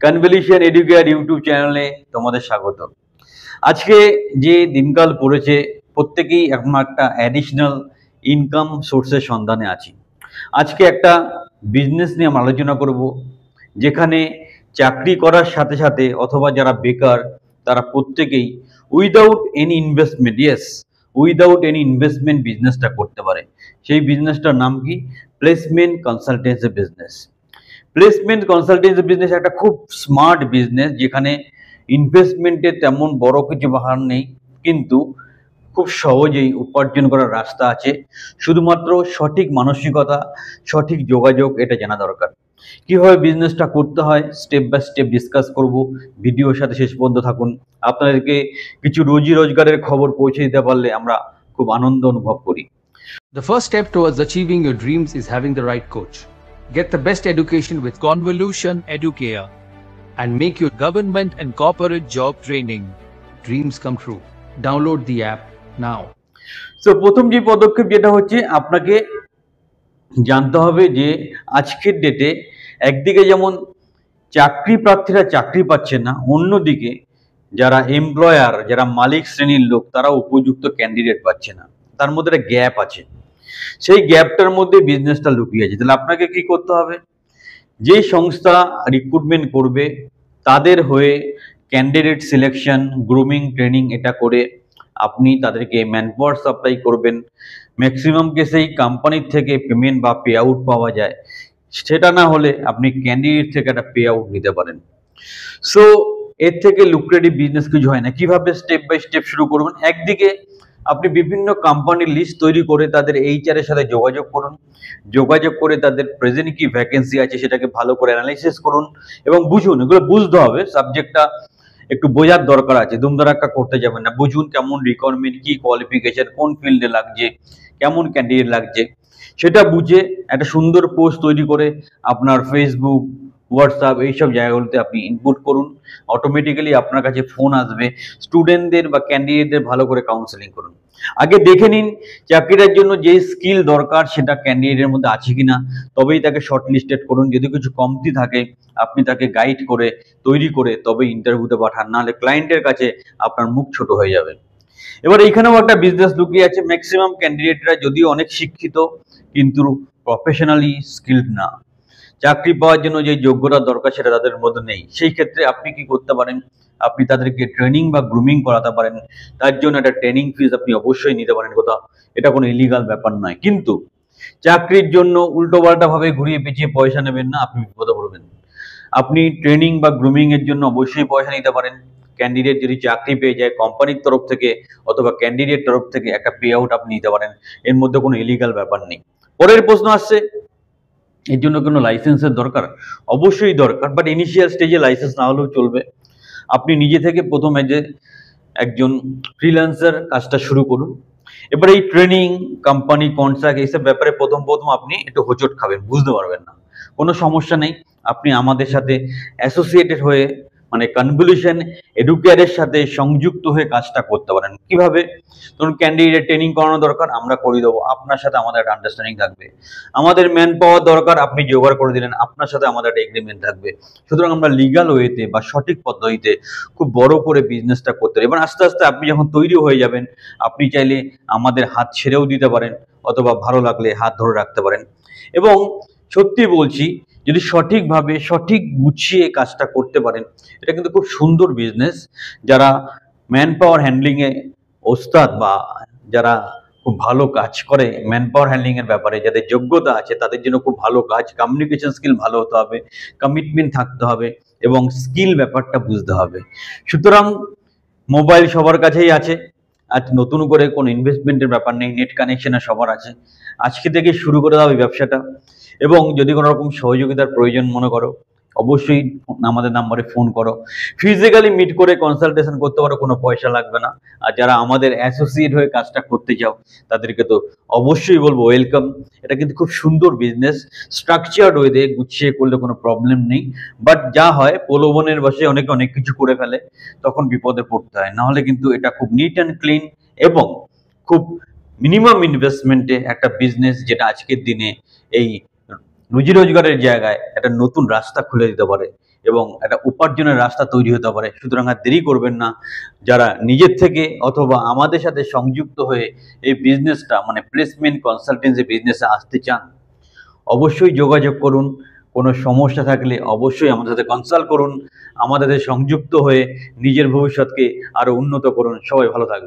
Convolution educare YouTube চ্যানেলে তোমাদের স্বাগত। আজকে যে দিনকাল পড়েছে, প্রত্যেকেই এখন একটা অ্যাডিশনাল ইনকাম সোর্সের সন্ধানে আছি। আজকে একটা বিজনেস নিয়ে আমরা আলোচনা করব, যেখানে চাকরি করার সাথে সাথে অথবা যারা বেকার তারা প্রত্যেকেই উইদাউট এনি ইনভেস্টমেন্ট বিজনেসটা করতে পারে। সেই বিজনেসটার নাম কি? Placement consultancy business. Placement consultancy business একটা খুব স্মার্ট বিজনেস, যেখানে ইনভেস্টমেন্টে তেমন বড় কিছু বাহার নেই, কিন্তু খুব সহজেই উপার্জন করার রাস্তা আছে। শুধুমাত্র সঠিক মানসিকতা, সঠিক যোগাযোগ এটা জানা দরকার। কিভাবে বিজনেসটা করতে হয় স্টেপ বাই স্টেপ ডিসকাস করব। ভিডিওর সাথে শেষ পর্যন্ত থাকুন। আপনাদেরকে কিছু রোজি রোজগারের খবর পৌঁছে দিতে পারলে আমরা খুব আনন্দ অনুভব করি। The first step towards achieving your dreams is having the right coach. Get the best education with Convolution Educare and make your government and corporate job training dreams come true. Download the app now. তো প্রথম যে পদক্ষেপ যেটা হচ্ছে, আপনাকে জানতে হবে যে আজকের ডেটে একদিকে যেমন চাকরি প্রার্থীরা চাকরি পাচ্ছে না, অন্যদিকে যারা এমপ্লয়ার, যারা মালিক শ্রেণীর লোক, তারা উপযুক্ত ক্যান্ডিডেট পাচ্ছে না। তার মধ্যে একটা গ্যাপ আছে। সেই গ্যাপটার মধ্যে বিজনেসটা লুকিয়ে আছে। তাহলে আপনাকে কি করতে হবে? যে সংস্থা রিক্রুটমেন্ট করবে তাদের হয়ে ক্যান্ডিডেট সিলেকশন, গ্রুমিং, ট্রেনিং এটা করে আপনি তাদেরকে ম্যানপাওয়ার সাপ্লাই করবেন। ম্যাক্সিমাম কেসেই কোম্পানির থেকে পেমেন্ট বা পে আউট পাওয়া যায়, সেটা না হলে আপনি ক্যান্ডিডেট থেকে একটা পে আউট নিতে পারেন। সো এর থেকে লুক্রেটিভ বিজনেস কিছু হয় না। কিভাবে স্টেপ বাই স্টেপ শুরু করবেন? একদিকে আপনি বিভিন্ন কোম্পানির লিস্ট তৈরি করে তাদের এইচআর এর সাথে যোগাযোগ করে তাদের প্রেজেন্ট কি ভ্যাকেন্সি আছে সেটাকে ভালো করে অ্যানালাইসিস করুন এবং বুঝুন। এগুলো বুঝতে হবে, সাবজেক্টটা একটু বোঝার দরকার আছে। দুমদারাক্কা করতে যাবেন না। বুঝুন কেমন রিকোয়ারমেন্ট, কি কোয়ালিফিকেশন, কোন ফিল্ডে লাগছে, কেমন ক্যান্ডিডেট লাগছে, সেটা বুঝে একটা সুন্দর পোস্ট তৈরি করে আপনার ফেসবুক, হোয়াটসঅ্যাপ এইসব জায়গাগুলোতে আপনি ইনপুট করুন। অটোমেটিক্যালি আপনার কাছে ফোন আসবে। স্টুডেন্টদের বা ক্যান্ডিডেটদের ভালো করে কাউন্সেলিং করুন। আগে দেখে নিন চাকরিটার জন্য যে স্কিল দরকার সেটা ক্যান্ডিডেটের মধ্যে আছে কিনা, তবেই তাকে শর্ট লিস্টেড করুন। যদি কিছু কমতি থাকে আপনি তাকে গাইড করে তৈরি করে তবে ইন্টারভিউতে পাঠান, নাহলে ক্লায়েন্টের কাছে আপনার মুখ ছোট হয়ে যাবে। এবার এইখানেও একটা বিজনেস লুকিয়ে আছে। ম্যাক্সিমাম ক্যান্ডিডেটরা যদিও অনেক শিক্ষিত, কিন্তু প্রফেশনালি স্কিলড না। চাকরি পাওয়ার জন্য যে যোগ্যতা দরকার সেটা তাদের মধ্যে নেই। সেই ক্ষেত্রে আপনি কি করতে পারেন? আপনি তাদেরকে ট্রেনিং বা গ্রুমিং করাতে পারেন। তার জন্য একটা ট্রেনিং ফিস আপনি অবশ্যই নিতে পারেন কোথাও, এটা কোনো ইলিগাল ব্যাপার নয়। কিন্তু চাকরির জন্য উল্টোপাল্টা ভাবে ঘুরিয়ে পেঁচিয়ে পয়সা নেবেন না, আপনি বিপদে পড়বেন। আপনি ট্রেনিং বা গ্রুমিং এর জন্য অবশ্যই পয়সা নিতে পারেন। ক্যান্ডিডেট যদি চাকরি পেয়ে যায় কোম্পানির তরফ থেকে অথবা ক্যান্ডিডেট তরফ থেকে একটা পে আউট আপনি নিতে পারেন। এর মধ্যে কোনো ইলিগাল ব্যাপার নেই। পরের প্রশ্ন আসছে, এর জন্য কোনো লাইসেন্সের দরকার? অবশ্যই দরকার, বাট ইনিশিয়াল স্টেজে লাইসেন্স না হলেও চলবে। আপনি নিজে থেকে প্রথমে যে একজন ফ্রিল্যান্সার কাজটা শুরু করুন। এবার এই ট্রেনিং, কোম্পানি, কন্ট্রাক্ট এইসব ব্যাপারে প্রথম আপনি একটু হোঁচট খাবেন, বুঝতে পারবেন না। কোনো সমস্যা নেই, আপনি আমাদের সাথে অ্যাসোসিয়েটেড হয়ে মানে কনভলিউশন এডুকেয়ারের সাথে সংযুক্ত হয়ে কাজটা করতে পারেন। কিভাবে? ধরুন ক্যান্ডিডেট ট্রেনিং করানো দরকার, আমরা করে দেবো, আপনার সাথে আমাদের একটা আন্ডারস্ট্যান্ডিং থাকবে। আমাদের ম্যান পাওয়ার দরকার, আপনি জোগাড় করে দিলেন, আপনার সাথে আমাদের একটা এগ্রিমেন্ট থাকবে। সুতরাং আমরা লিগাল ওয়েতে বা সঠিক পদ্ধতিতে খুব বড় করে বিজনেসটা করতে পারি। এবার আস্তে আস্তে আপনি যখন তৈরি হয়ে যাবেন, আপনি চাইলে আমাদের হাত ছেড়েও দিতে পারেন, অথবা ভালো লাগলে হাত ধরে রাখতে পারেন। এবং সত্যি বলছি, যদি সঠিকভাবে সঠিক গুছিয়ে কাজটা করতে পারেন, এটা কিন্তু খুব সুন্দর বিজনেস। যারা ম্যান পাওয়ার হ্যান্ডলিং এ ওস্তাদ বা যারা খুব ভালো কাজ করে ম্যান পাওয়ার হ্যান্ডলিং এর ব্যাপারে, যাদের যোগ্যতা আছে তাদের জন্য খুব ভালো কাজ। কমিউনিকেশন স্কিল ভালো হতে হবে, কমিটমেন্ট থাকতে হবে এবং স্কিল ব্যাপারটা বুঝতে হবে। সুতরাং মোবাইল সবার কাছেই আছে, আজ নতুন করে কোনো ইনভেস্টমেন্টের ব্যাপার নেই, নেট কানেকশনে সবার আছে। আজকে থেকে শুরু করে দাও এই ব্যবসাটা। এবং যদি কোনো রকম সহযোগিতার প্রয়োজন মনে করো, অবশ্যই আমাদের নাম্বারে ফোন করো। ফিজিক্যালি মিট করে কনসালটেশন করতে পারো, কোনো পয়সা লাগবে না। আর যারা আমাদের অ্যাসোসিয়েট হয়ে কাজটা করতে চাও তাদেরকে তো অবশ্যই বলবো ওয়েলকাম। এটা কিন্তু খুব সুন্দর বিজনেস, স্ট্রাকচার্ড ওয়েতে গুছিয়ে করলে কোনো প্রবলেম নেই। বাট যা হয়, প্রলোভনের বশে অনেকে অনেক কিছু করে ফেলে, তখন বিপদে পড়তে হয়। নাহলে কিন্তু এটা খুব নিট অ্যান্ড ক্লিন এবং খুব মিনিমাম ইনভেস্টমেন্টে একটা বিজনেস, যেটা আজকের দিনে এই রুজি রোজগারের জায়গায় একটা নতুন রাস্তা খুলে দিতে পারে। এবং একটা উপার্জনের রাস্তা তৈরি হতে পারে। সুতরাং আর দেরি করবেন না, যারা নিজের থেকে অথবা আমাদের সাথে সংযুক্ত হয়ে এই বিজনেসটা মানে প্লেসমেন্ট কনসালটেন্সি বিজনেসে আসতে চান, অবশ্যই যোগাযোগ করুন। কোনো সমস্যা থাকলে অবশ্যই আমাদের সাথে কনসাল্ট করুন, আমাদের সাথে সংযুক্ত হয়ে নিজের ভবিষ্যৎকে আরো উন্নত করুন। সবাই ভালো থাকবেন।